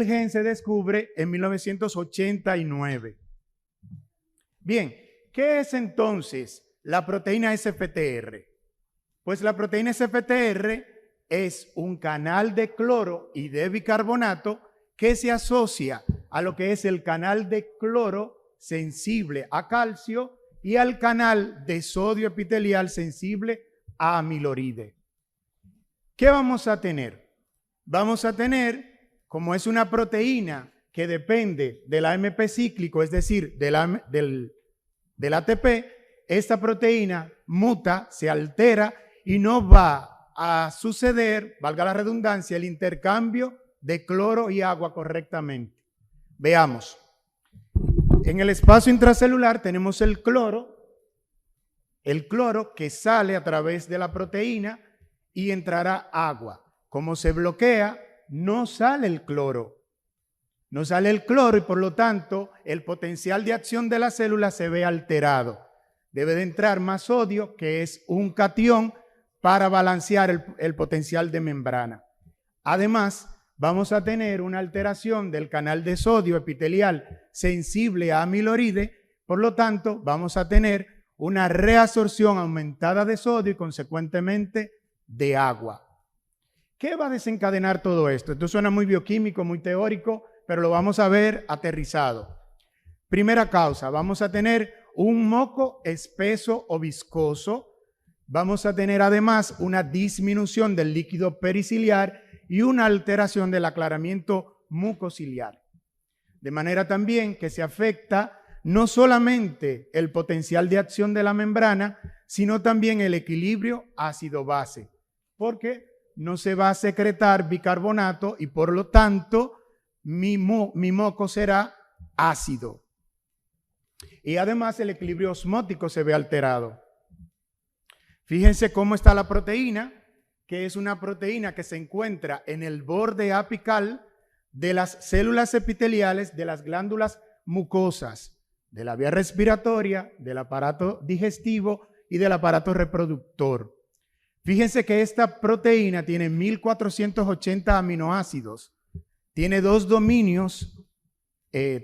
El gen se descubre en 1989. Bien, ¿qué es entonces la proteína SFTR? Pues la proteína SFTR es un canal de cloro y de bicarbonato que se asocia a lo que es el canal de cloro sensible a calcio y al canal de sodio epitelial sensible a amiloride. ¿Qué vamos a tener? Vamos a tener, como es una proteína que depende del AMP cíclico, es decir, del ATP, esta proteína muta, se altera y no va a suceder, valga la redundancia, el intercambio de cloro y agua correctamente. Veamos. En el espacio intracelular tenemos el cloro que sale a través de la proteína y entrará agua. Como se bloquea, no sale el cloro. No sale el cloro y por lo tanto el potencial de acción de la célula se ve alterado. Debe de entrar más sodio, que es un catión, para balancear el potencial de membrana. Además, vamos a tener una alteración del canal de sodio epitelial sensible a amiloride, por lo tanto, vamos a tener una reabsorción aumentada de sodio y consecuentemente de agua. ¿Qué va a desencadenar todo esto? Esto suena muy bioquímico, muy teórico, pero lo vamos a ver aterrizado. Primera causa, vamos a tener un moco espeso o viscoso. Vamos a tener además una disminución del líquido periciliar y una alteración del aclaramiento mucociliar. De manera también que se afecta no solamente el potencial de acción de la membrana, sino también el equilibrio ácido-base, porque no se va a secretar bicarbonato y por lo tanto mi moco será ácido. Y además el equilibrio osmótico se ve alterado. Fíjense cómo está la proteína, que es una proteína que se encuentra en el borde apical de las células epiteliales de las glándulas mucosas, de la vía respiratoria, del aparato digestivo y del aparato reproductor. Fíjense que esta proteína tiene 1480 aminoácidos, tiene dos dominios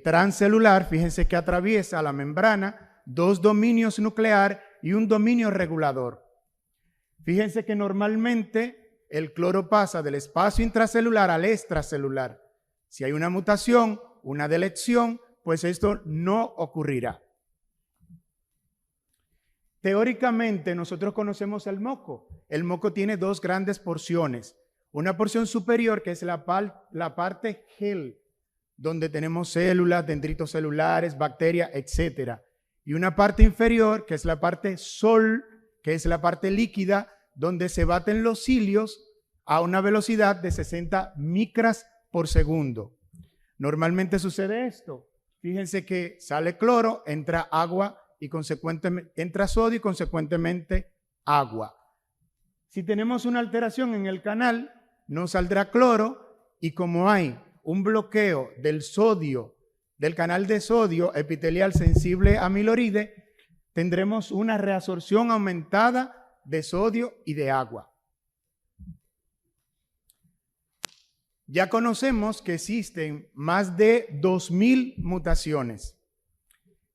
transcelular, fíjense que atraviesa la membrana, dos dominios nuclear y un dominio regulador. Fíjense que normalmente el cloro pasa del espacio intracelular al extracelular. Si hay una mutación, una delección, pues esto no ocurrirá. Teóricamente nosotros conocemos el moco. El moco tiene dos grandes porciones. Una porción superior que es la parte gel, donde tenemos células, dendritos celulares, bacterias, etc. Y una parte inferior que es la parte sol, que es la parte líquida, donde se baten los cilios a una velocidad de 60 micras por segundo. Normalmente sucede esto. Fíjense que sale cloro, entra agua y consecuentemente entra sodio y consecuentemente agua. Si tenemos una alteración en el canal, no saldrá cloro y como hay un bloqueo del sodio, del canal de sodio epitelial sensible a amiloride, tendremos una reabsorción aumentada de sodio y de agua. Ya conocemos que existen más de 2000 mutaciones.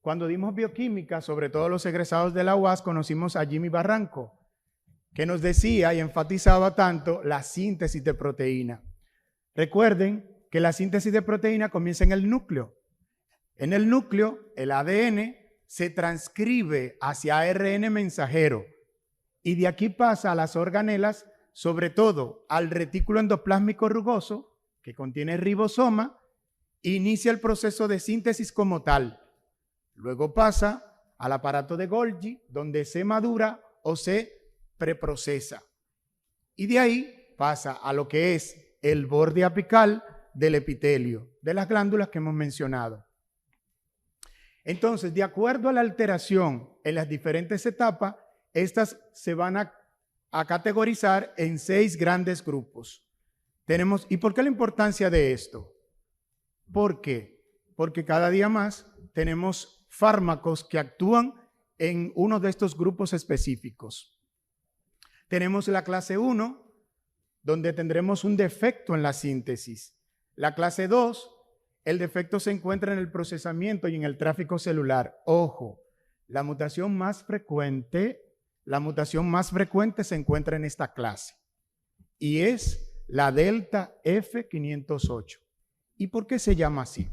Cuando dimos bioquímica, sobre todo los egresados de la UAS, conocimos a Jimmy Barranco, que nos decía y enfatizaba tanto la síntesis de proteína. Recuerden que la síntesis de proteína comienza en el núcleo. En el núcleo, el ADN se transcribe hacia ARN mensajero y de aquí pasa a las organelas, sobre todo al retículo endoplásmico rugoso, que contiene ribosoma, e inicia el proceso de síntesis como tal. Luego pasa al aparato de Golgi, donde se madura o se preprocesa. Y de ahí pasa a lo que es el borde apical del epitelio, de las glándulas que hemos mencionado. Entonces, de acuerdo a la alteración en las diferentes etapas, estas se van a categorizar en 6 grandes grupos. ¿Y por qué la importancia de esto? ¿Por qué? Porque cada día más tenemos fármacos que actúan en uno de estos grupos específicos. Tenemos la clase 1, donde tendremos un defecto en la síntesis. La clase 2, el defecto se encuentra en el procesamiento y en el tráfico celular. Ojo, la mutación más frecuente se encuentra en esta clase y es la delta F508. ¿Y por qué se llama así?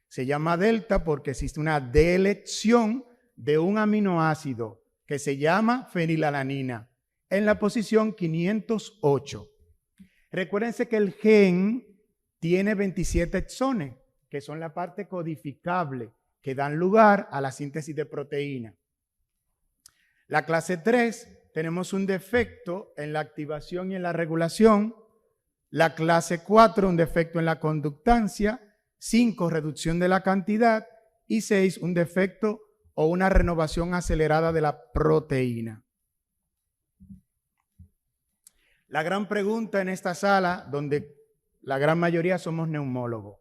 Se llama delta porque existe una delección de un aminoácido que se llama fenilalanina en la posición 508. Recuérdense que el gen tiene 27 exones, que son la parte codificable, que dan lugar a la síntesis de proteína. La clase 3, tenemos un defecto en la activación y en la regulación. La clase 4, un defecto en la conductancia. 5, reducción de la cantidad. Y 6, un defecto o una renovación acelerada de la proteína. La gran pregunta en esta sala, donde la gran mayoría somos neumólogos.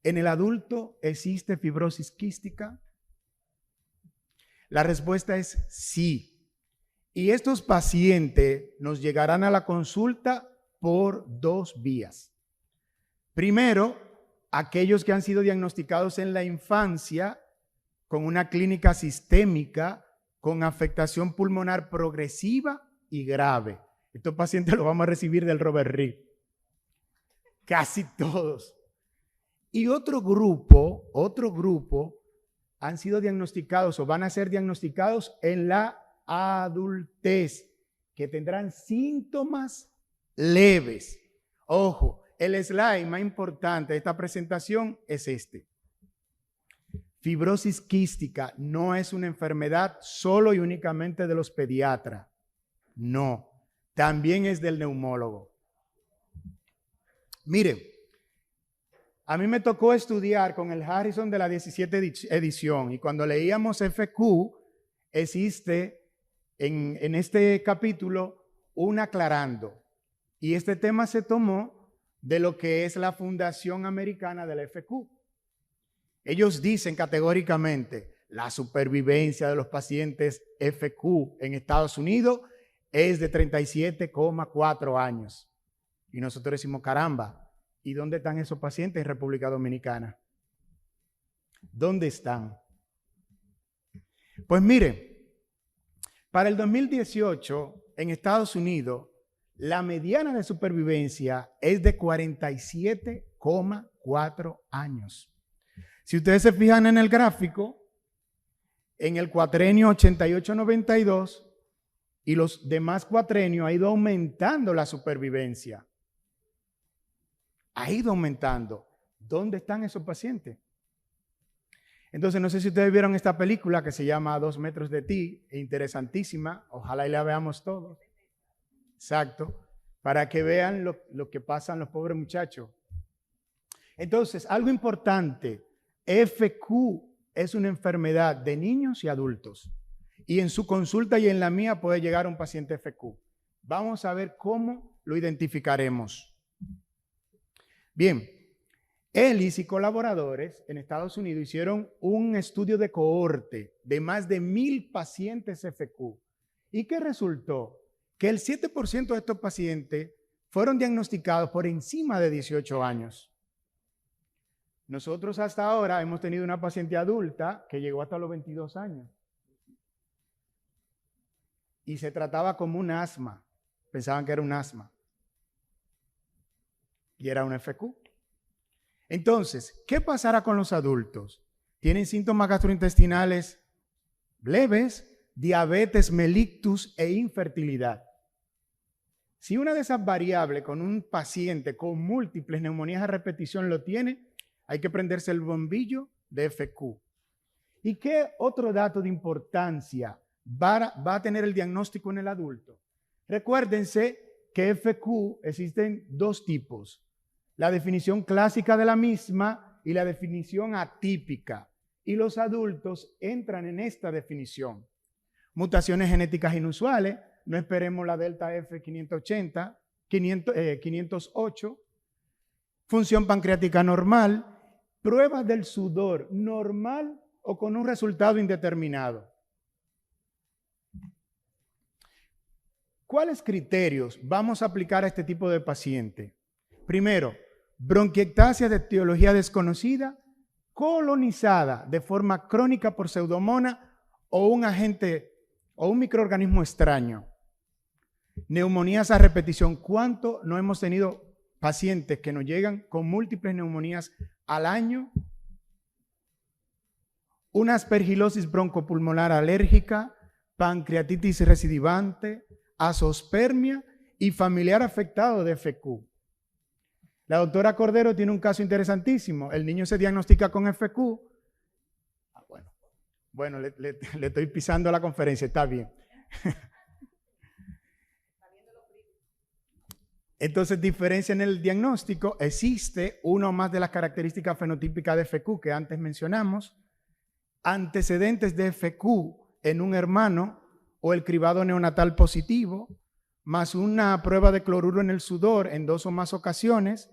¿En el adulto existe fibrosis quística? La respuesta es sí. Y estos pacientes nos llegarán a la consulta por 2 vías. Primero, aquellos que han sido diagnosticados en la infancia con una clínica sistémica, con afectación pulmonar progresiva y grave. Estos pacientes los vamos a recibir del Robert Reed. Casi todos. Y otro grupo han sido diagnosticados o van a ser diagnosticados en la adultez, que tendrán síntomas leves. Ojo, el slide más importante de esta presentación es este. Fibrosis quística no es una enfermedad solo y únicamente de los pediatras. No, también es del neumólogo. Miren, a mí me tocó estudiar con el Harrison de la 17 edición y cuando leíamos FQ, existe en este capítulo un aclarando. Y este tema se tomó de lo que es la Fundación Americana de la FQ. Ellos dicen categóricamente, la supervivencia de los pacientes FQ en Estados Unidos es de 37,4 años. Y nosotros decimos, caramba, ¿y dónde están esos pacientes en República Dominicana? ¿Dónde están? Pues mire, para el 2018 en Estados Unidos, la mediana de supervivencia es de 47,4 años. Si ustedes se fijan en el gráfico, en el cuatrenio 88-92 y los demás cuatrenios ha ido aumentando la supervivencia. Ha ido aumentando. ¿Dónde están esos pacientes? Entonces, no sé si ustedes vieron esta película que se llama A 2 metros de ti, interesantísima. Ojalá y la veamos todos. Exacto. Para que vean lo que pasan los pobres muchachos. Entonces, algo importante. FQ es una enfermedad de niños y adultos. Y en su consulta y en la mía puede llegar un paciente FQ. Vamos a ver cómo lo identificaremos. Bien, Ellis y colaboradores en Estados Unidos hicieron un estudio de cohorte de más de 1,000 pacientes FQ. ¿Y qué resultó? Que el 7% de estos pacientes fueron diagnosticados por encima de 18 años. Nosotros hasta ahora hemos tenido una paciente adulta que llegó hasta los 22 años. Y se trataba como un asma. Pensaban que era un asma. Y era un FQ. Entonces, ¿qué pasará con los adultos? Tienen síntomas gastrointestinales leves, diabetes mellitus e infertilidad. Si una de esas variables con un paciente con múltiples neumonías a repetición lo tiene, hay que prenderse el bombillo de FQ. ¿Y qué otro dato de importancia va a tener el diagnóstico en el adulto? Recuérdense que FQ existen 2 tipos. La definición clásica de la misma y la definición atípica. Y los adultos entran en esta definición. Mutaciones genéticas inusuales, no esperemos la delta F508. Función pancreática normal. Pruebas del sudor normal o con un resultado indeterminado. ¿Cuáles criterios vamos a aplicar a este tipo de paciente? Primero, bronquiectasia de etiología desconocida, colonizada de forma crónica por Pseudomonas o un agente o un microorganismo extraño. Neumonías a repetición. ¿Cuánto no hemos tenido pacientes que nos llegan con múltiples neumonías al año? Una aspergilosis broncopulmonar alérgica, pancreatitis recidivante, azospermia y familiar afectado de FQ. La doctora Cordero tiene un caso interesantísimo. El niño se diagnostica con FQ. Bueno, le estoy pisando la conferencia, está bien. Entonces, diferencia en el diagnóstico. Existe una o más de las características fenotípicas de FQ que antes mencionamos, antecedentes de FQ en un hermano o el cribado neonatal positivo, más una prueba de cloruro en el sudor en 2 o más ocasiones,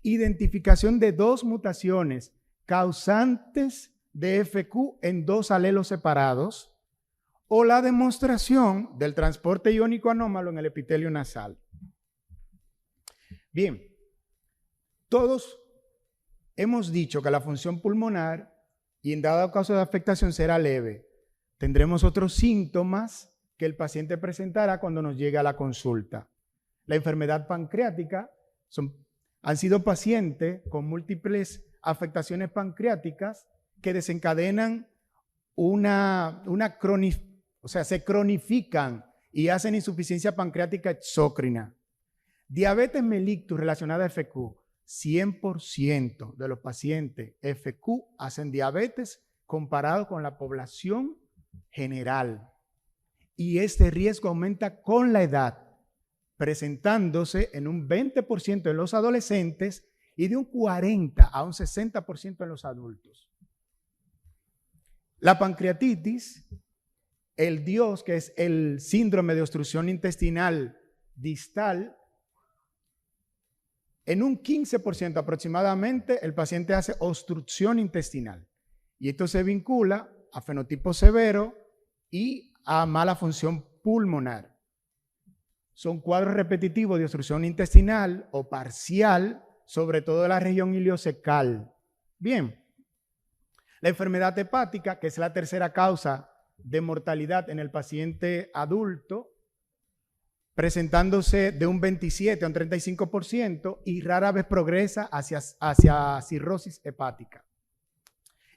identificación de 2 mutaciones causantes de FQ en 2 alelos separados, o la demostración del transporte iónico anómalo en el epitelio nasal. Bien, todos hemos dicho que la función pulmonar y en dado caso de afectación será leve. Tendremos otros síntomas que el paciente presentará cuando nos llegue a la consulta. La enfermedad pancreática, han sido pacientes con múltiples afectaciones pancreáticas que desencadenan se cronifican y hacen insuficiencia pancreática exócrina. Diabetes mellitus relacionada a FQ. 100% de los pacientes FQ hacen diabetes comparado con la población general. Y este riesgo aumenta con la edad, presentándose en un 20% en los adolescentes y de un 40 a un 60% en los adultos. La pancreatitis, el DIOS, que es el síndrome de obstrucción intestinal distal, en un 15% aproximadamente el paciente hace obstrucción intestinal. Y esto se vincula a fenotipo severo y a mala función pulmonar. Son cuadros repetitivos de obstrucción intestinal o parcial, sobre todo de la región iliocecal. Bien, la enfermedad hepática, que es la tercera causa de mortalidad en el paciente adulto, presentándose de un 27 a un 35% y rara vez progresa hacia cirrosis hepática.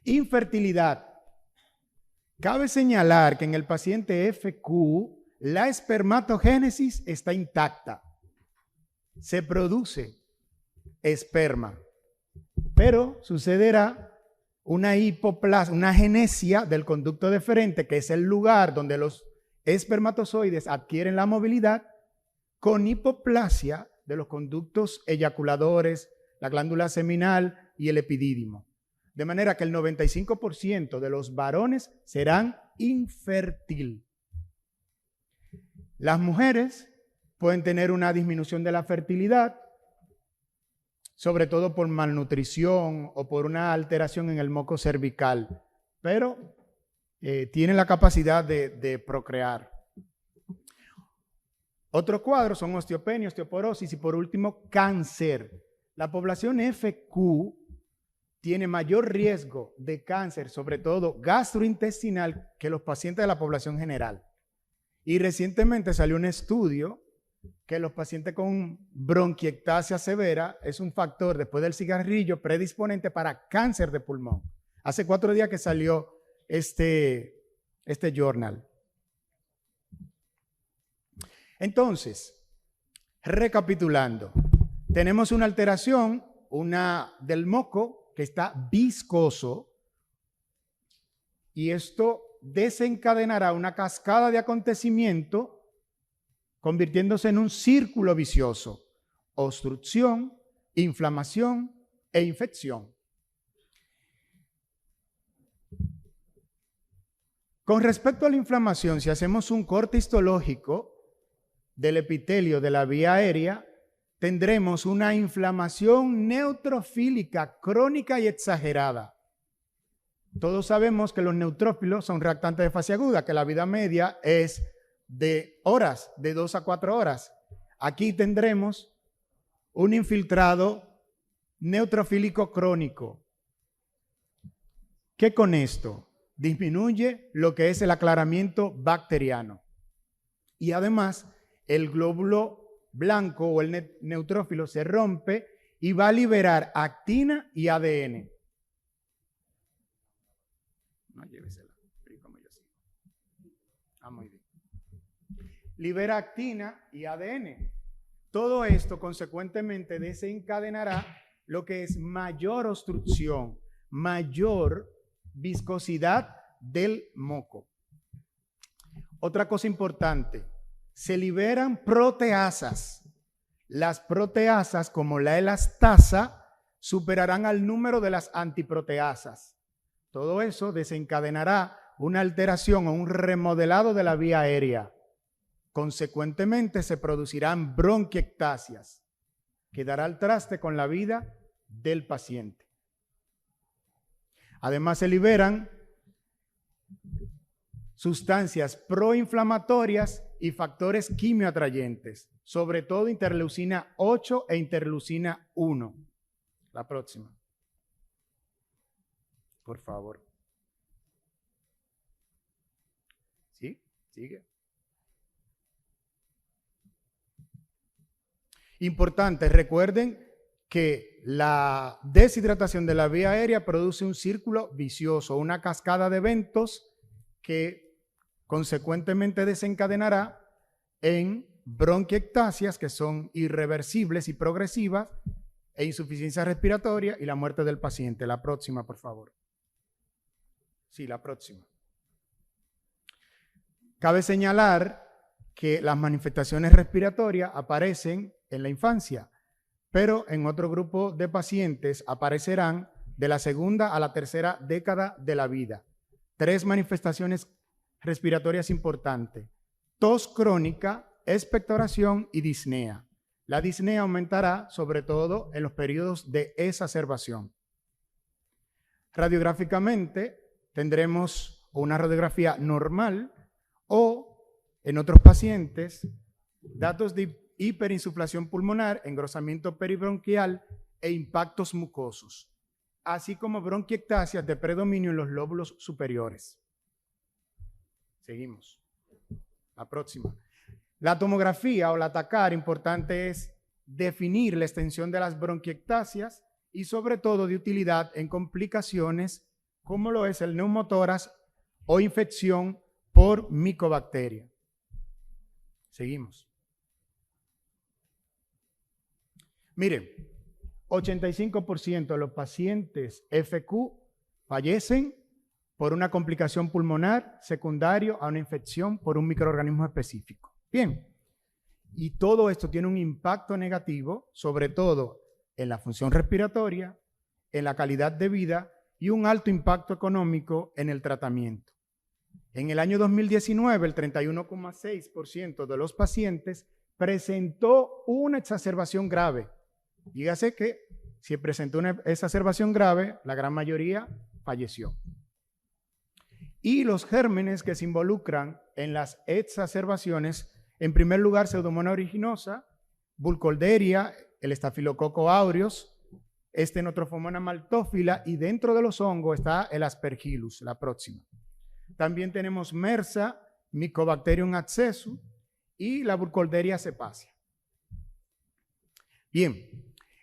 Infertilidad. Cabe señalar que en el paciente FQ la espermatogénesis está intacta. Se produce esperma, pero sucederá una hipoplasia, una agenesia del conducto deferente, que es el lugar donde los espermatozoides adquieren la movilidad, con hipoplasia de los conductos eyaculadores, la glándula seminal y el epidídimo. De manera que el 95% de los varones serán infértiles. Las mujeres pueden tener una disminución de la fertilidad, sobre todo por malnutrición o por una alteración en el moco cervical, pero tienen la capacidad de procrear. Otros cuadros son osteopenia, osteoporosis y por último cáncer. La población FQ tiene mayor riesgo de cáncer, sobre todo gastrointestinal, que los pacientes de la población general. Y recientemente salió un estudio que los pacientes con bronquiectasia severa es un factor después del cigarrillo predisponente para cáncer de pulmón. Hace 4 días que salió este journal. Entonces, recapitulando, tenemos una alteración, del moco que está viscoso, y esto desencadenará una cascada de acontecimiento convirtiéndose en un círculo vicioso: obstrucción, inflamación e infección. Con respecto a la inflamación, si hacemos un corte histológico del epitelio de la vía aérea, tendremos una inflamación neutrofílica crónica y exagerada. Todos sabemos que los neutrófilos son reactantes de fase aguda, que la vida media es de horas, de 2 a 4 horas. Aquí tendremos un infiltrado neutrofílico crónico, que con esto disminuye lo que es el aclaramiento bacteriano. Y además, el glóbulo blanco o el neutrófilo se rompe y va a liberar actina y ADN. No, llévesela. Muy bien. Libera actina y ADN. Todo esto consecuentemente desencadenará lo que es mayor obstrucción, mayor viscosidad del moco. Otra cosa importante, se liberan proteasas. Las proteasas, como la elastasa, superarán al número de las antiproteasas. Todo eso desencadenará una alteración o un remodelado de la vía aérea. Consecuentemente, se producirán bronquiectasias, que dará al traste con la vida del paciente. Además, se liberan sustancias proinflamatorias y factores quimioatrayentes, sobre todo interleucina 8 e interleucina 1. La próxima. Por favor. ¿Sí? Sigue. Importante, recuerden que la deshidratación de la vía aérea produce un círculo vicioso, una cascada de eventos que consecuentemente desencadenará en bronquiectasias, que son irreversibles y progresivas, e insuficiencia respiratoria y la muerte del paciente. La próxima, por favor. Sí, la próxima. Cabe señalar que las manifestaciones respiratorias aparecen en la infancia, pero en otro grupo de pacientes aparecerán de la segunda a la tercera década de la vida. 3 manifestaciones respiratorias importantes: tos crónica, expectoración y disnea. La disnea aumentará sobre todo en los periodos de exacerbación. Radiográficamente tendremos una radiografía normal o, en otros pacientes, datos de hiperinsuflación pulmonar, engrosamiento peribronquial e impactos mucosos, así como bronquiectasias de predominio en los lóbulos superiores. Seguimos. La próxima. La tomografía o la TACAR, importante es definir la extensión de las bronquiectasias y sobre todo de utilidad en complicaciones como lo es el neumotórax o infección por micobacteria. Seguimos. Miren, 85% de los pacientes FQ fallecen por una complicación pulmonar secundario a una infección por un microorganismo específico. Bien, y todo esto tiene un impacto negativo, sobre todo en la función respiratoria, en la calidad de vida y un alto impacto económico en el tratamiento. En el año 2019, el 31,6% de los pacientes presentó una exacerbación grave. Dígase que si presentó una exacerbación grave, la gran mayoría falleció. Y los gérmenes que se involucran en las exacerbaciones, en primer lugar, Pseudomonas aeruginosa, Burkholderia, el Staphylococcus aureus, Stenotrophomonas maltophilia, y dentro de los hongos está el Aspergillus, la próxima. También tenemos MRSA, Mycobacterium abscessus y la Burkholderia cepacia. Bien,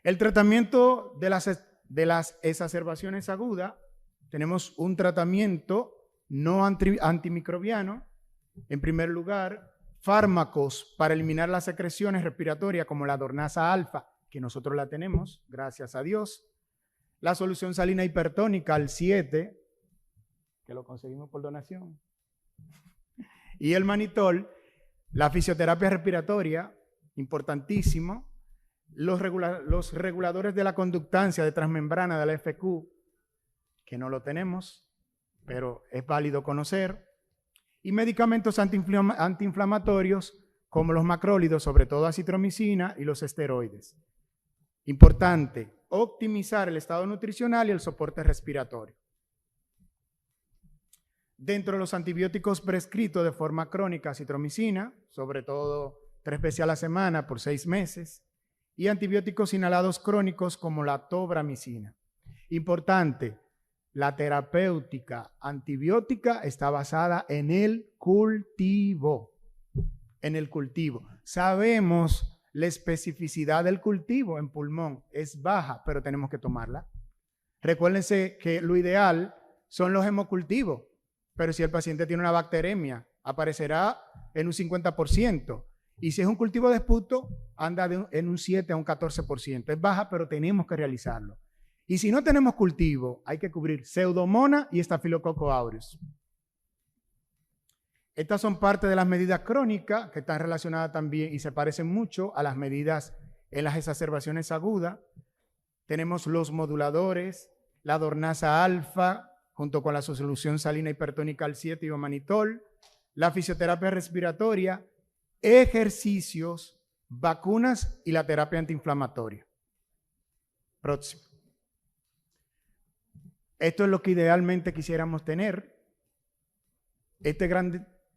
el tratamiento de las exacerbaciones agudas, tenemos un tratamiento no antimicrobiano. En primer lugar, fármacos para eliminar las secreciones respiratorias como la dornasa alfa, que nosotros la tenemos, gracias a Dios. La solución salina hipertónica, al 7, que lo conseguimos por donación. Y el manitol, la fisioterapia respiratoria, importantísimo. Los reguladores de la conductancia de transmembrana de la FQ, que no lo tenemos, pero es válido conocer. Y medicamentos antiinflamatorios como los macrólidos, sobre todo acitromicina y los esteroides. Importante, optimizar el estado nutricional y el soporte respiratorio. Dentro de los antibióticos prescritos de forma crónica, acitromicina, sobre todo 3 veces a la semana por 6 meses, y antibióticos inhalados crónicos como la tobramicina. Importante, la terapéutica antibiótica está basada en el cultivo. En el cultivo. Sabemos la especificidad del cultivo en pulmón. Es baja, pero tenemos que tomarla. Recuérdense que lo ideal son los hemocultivos, pero si el paciente tiene una bacteremia, aparecerá en un 50%. Y si es un cultivo de esputo, anda en un 7 a un 14%. Es baja, pero tenemos que realizarlo. Y si no tenemos cultivo, hay que cubrir Pseudomonas y Staphylococcus aureus. Estas son parte de las medidas crónicas que están relacionadas también y se parecen mucho a las medidas en las exacerbaciones agudas. Tenemos los moduladores, la dornasa alfa, junto con la solución salina hipertónica al 7 y omanitol, la fisioterapia respiratoria, ejercicios, vacunas y la terapia antiinflamatoria. Próximo. Esto es lo que idealmente quisiéramos tener.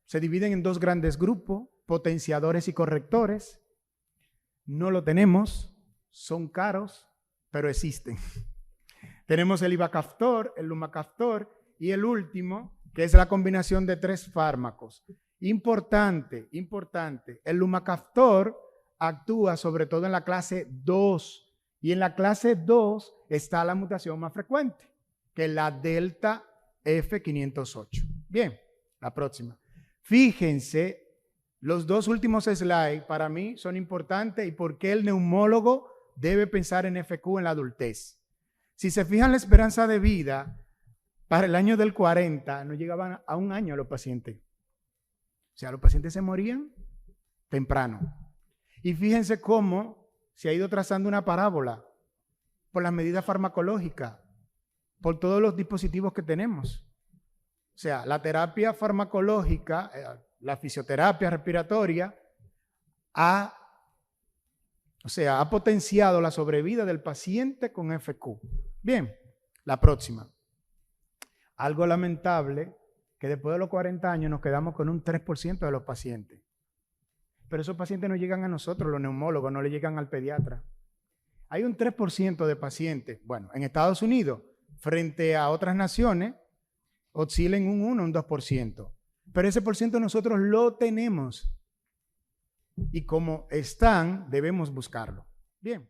Se dividen en 2 grandes grupos, potenciadores y correctores. No lo tenemos, son caros, pero existen. Tenemos el ivacaftor, el lumacaftor y el último, que es la combinación de 3 fármacos. Importante, el lumacaftor actúa sobre todo en la clase 2 y en la clase 2 está la mutación más frecuente, que es la delta F508. Bien, la próxima. Fíjense, los 2 últimos slides para mí son importantes y por qué el neumólogo debe pensar en FQ en la adultez. Si se fijan, la esperanza de vida para el año del 40 no llegaban a 1 año los pacientes. O sea, los pacientes se morían temprano. Y fíjense cómo se ha ido trazando una parábola por las medidas farmacológicas, por todos los dispositivos que tenemos. O sea, la terapia farmacológica, la fisioterapia respiratoria, ha potenciado la sobrevida del paciente con FQ. Bien, la próxima. Algo lamentable, que después de los 40 años nos quedamos con un 3% de los pacientes. Pero esos pacientes no llegan a nosotros, los neumólogos, no le llegan al pediatra. Hay un 3% de pacientes, bueno, en Estados Unidos, frente a otras naciones, oscilan un 1, un 2%. Pero ese % nosotros lo tenemos. Y como están, debemos buscarlo. Bien.